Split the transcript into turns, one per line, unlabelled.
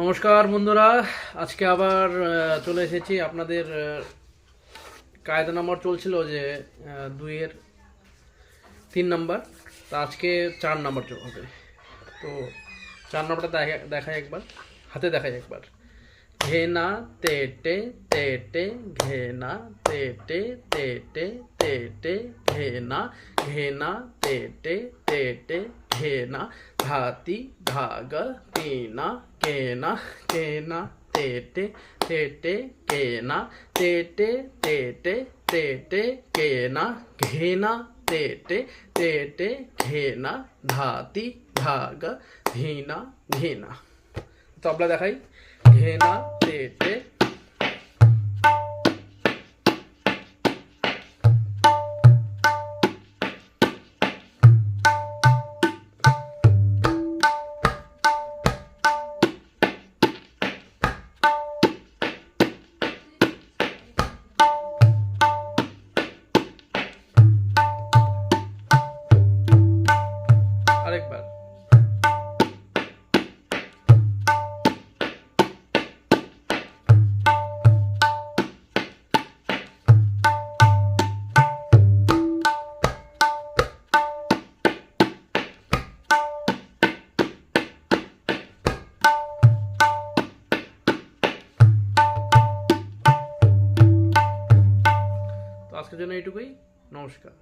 নমস্কার বন্ধুরা, আজকে আবার চলে এসেছি আপনাদের কায়দা নাম্বার চলছিল যে 2-এর 3 নাম্বার। তা আজকে 4 নাম্বার হবে। তো 4 নাম্বারটা দেখাই একবার, হাতে দেখাই একবার। ঘেনা তেটে তেটে ঘেনা তেটে তেটে তেটে ঘেনা ঘেনা তেটে তেটে ঘেনা धाती धागा केना केना केना तेटे तेटे केना तेटे तेटे तेटे केना घेना तेटे तेटे घेना धाती धागा धीना धीना। तबला देखाई घेना तेटे আরেকবার। তো আজকের জন্য এইটুকুই। নমস্কার।